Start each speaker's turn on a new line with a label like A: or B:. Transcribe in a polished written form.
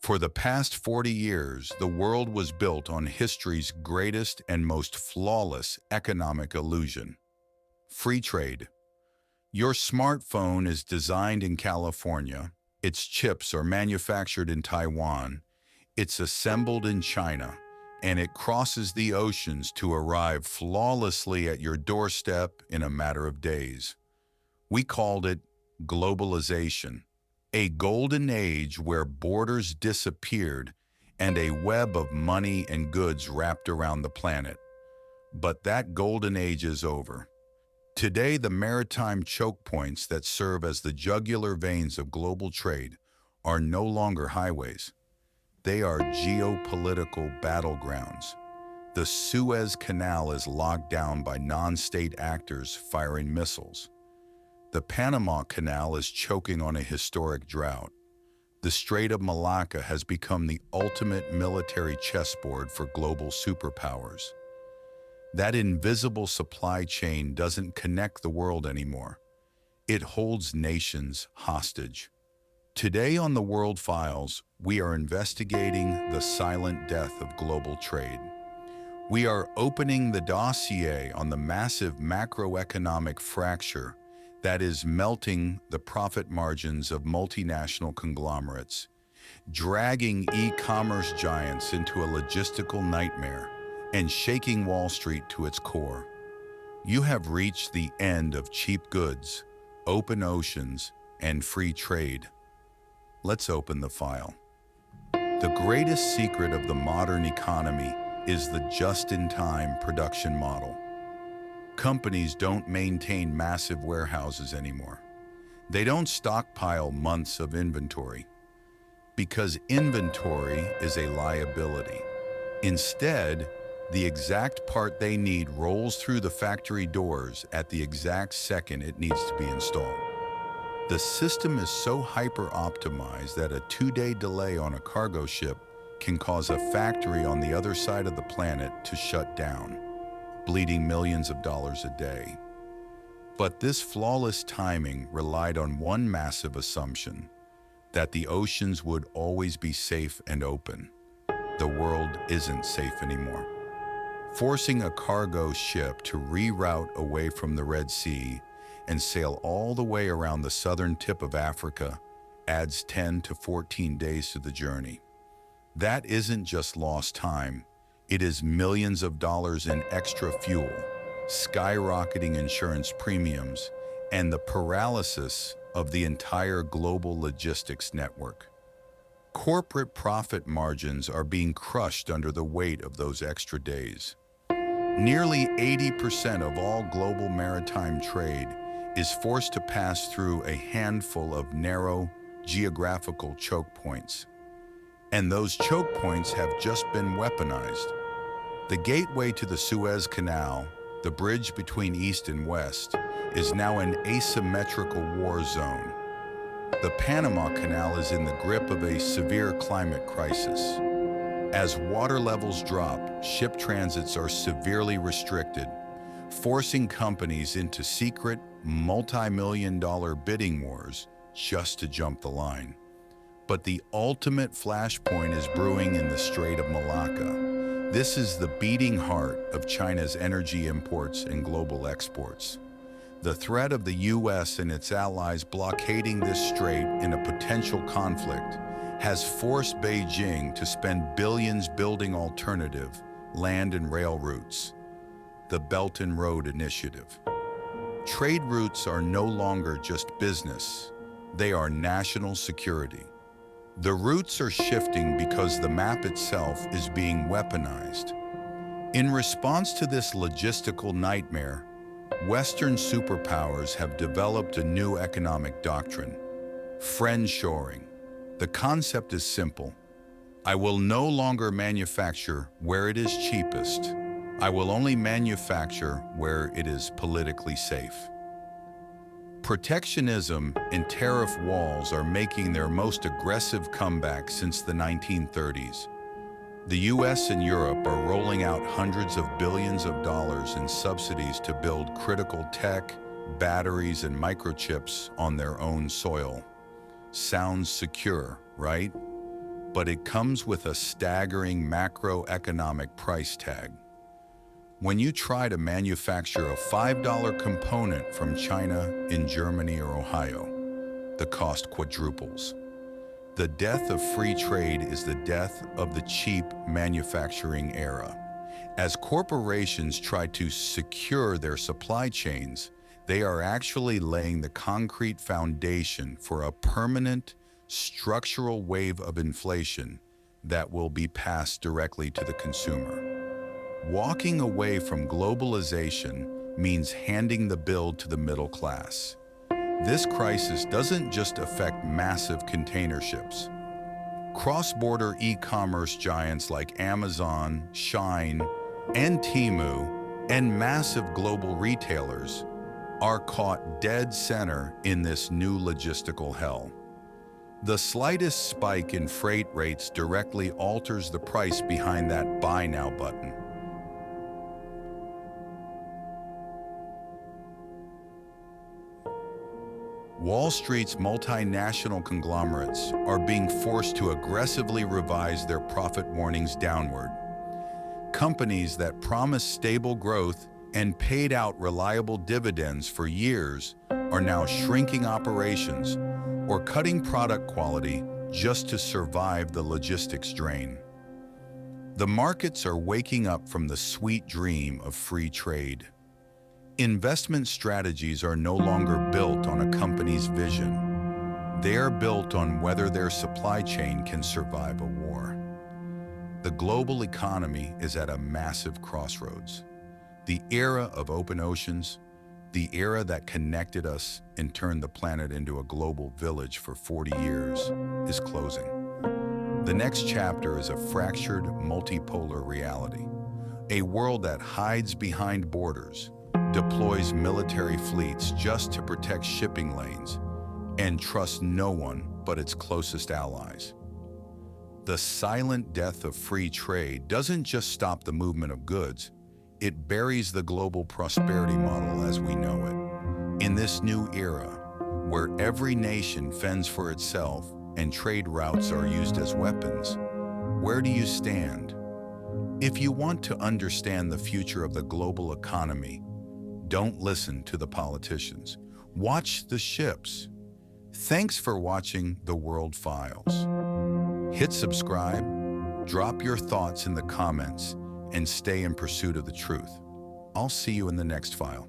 A: For the past 40 years, the world was built on history's greatest and most flawless economic illusion: free trade. Your smartphone is designed in California, its chips are manufactured in Taiwan, it's assembled in China, and it crosses the oceans to arrive flawlessly at your doorstep in a matter of days. We called it globalization, a golden age where borders disappeared and a web of money and goods wrapped around the planet. But that golden age is over. Today, the maritime choke points that serve as the jugular veins of global trade are no longer highways. They are geopolitical battlegrounds. The Suez Canal is locked down by non-state actors firing missiles. The Panama Canal is choking on a historic drought. The Strait of Malacca has become the ultimate military chessboard for global superpowers. That invisible supply chain doesn't connect the world anymore. It holds nations hostage. Today on the World Files, we are investigating the silent death of global trade. We are opening the dossier on the massive macroeconomic fracture that is melting the profit margins of multinational conglomerates, dragging e-commerce giants into a logistical nightmare, and shaking Wall Street to its core. You have reached the end of cheap goods, open oceans, and free trade. Let's open the file. The greatest secret of the modern economy is the just-in-time production model. Companies don't maintain massive warehouses anymore. They don't stockpile months of inventory, because inventory is a liability. Instead, the exact part they need rolls through the factory doors at the exact second it needs to be installed. The system is so hyper-optimized that a 2-day delay on a cargo ship can cause a factory on the other side of the planet to shut down, bleeding millions of dollars a day. But this flawless timing relied on one massive assumption: that the oceans would always be safe and open. The world isn't safe anymore. Forcing a cargo ship to reroute away from the Red Sea and sail all the way around the southern tip of Africa adds 10 to 14 days to the journey. That isn't just lost time, it is millions of dollars in extra fuel, skyrocketing insurance premiums, and the paralysis of the entire global logistics network. Corporate profit margins are being crushed under the weight of those extra days. Nearly 80% of all global maritime trade is forced to pass through a handful of narrow geographical choke points. And those choke points have just been weaponized. The gateway to the Suez Canal, the bridge between East and West, is now an asymmetrical war zone. The Panama Canal is in the grip of a severe climate crisis. As water levels drop, ship transits are severely restricted, forcing companies into secret, multi-million-dollar bidding wars just to jump the line. But the ultimate flashpoint is brewing in the Strait of Malacca. This is the beating heart of China's energy imports and global exports. The threat of the U.S. and its allies blockading this strait in a potential conflict has forced Beijing to spend billions building alternative land and rail routes. The Belt and Road Initiative. Trade routes are no longer just business, they are national security. The routes are shifting because the map itself is being weaponized. In response to this logistical nightmare, Western superpowers have developed a new economic doctrine: friendshoring. The concept is simple. I will no longer manufacture where it is cheapest. I will only manufacture where it is politically safe. Protectionism and tariff walls are making their most aggressive comeback since the 1930s. The US and Europe are rolling out hundreds of billions of dollars in subsidies to build critical tech, batteries, and microchips on their own soil. Sounds secure, right? but it comes with a staggering macroeconomic price tag. When you try to manufacture a $5 component from China in Germany or Ohio, the cost quadruples. The death of free trade is the death of the cheap manufacturing era. As corporations try to secure their supply chains, they are actually laying the concrete foundation for a permanent, structural wave of inflation that will be passed directly to the consumer. Walking away from globalization means handing the bill to the middle class. This crisis doesn't just affect massive container ships. Cross-border e-commerce giants like Amazon, Shein, and Temu, and massive global retailers are caught dead center in this new logistical hell. The slightest spike in freight rates directly alters the price behind that Buy Now button. Wall Street's multinational conglomerates are being forced to aggressively revise their profit warnings downward. Companies that promised stable growth and paid out reliable dividends for years are now shrinking operations or cutting product quality just to survive the logistics drain. The markets are waking up from the sweet dream of free trade. Investment strategies are no longer built on a company's vision. They are built on whether their supply chain can survive a war. The global economy is at a massive crossroads. The era of open oceans, the era that connected us and turned the planet into a global village for 40 years, is closing. The next chapter is a fractured, multipolar reality. A world that hides behind borders, deploys military fleets just to protect shipping lanes, and trusts no one but its closest allies. The silent death of free trade doesn't just stop the movement of goods, it buries the global prosperity model as we know it. In this new era, where every nation fends for itself and trade routes are used as weapons, where do you stand? If you want to understand the future of the global economy, don't listen to the politicians. Watch the ships. Thanks for watching The World Files. Hit subscribe, drop your thoughts in the comments, and stay in pursuit of the truth. I'll see you in the next file.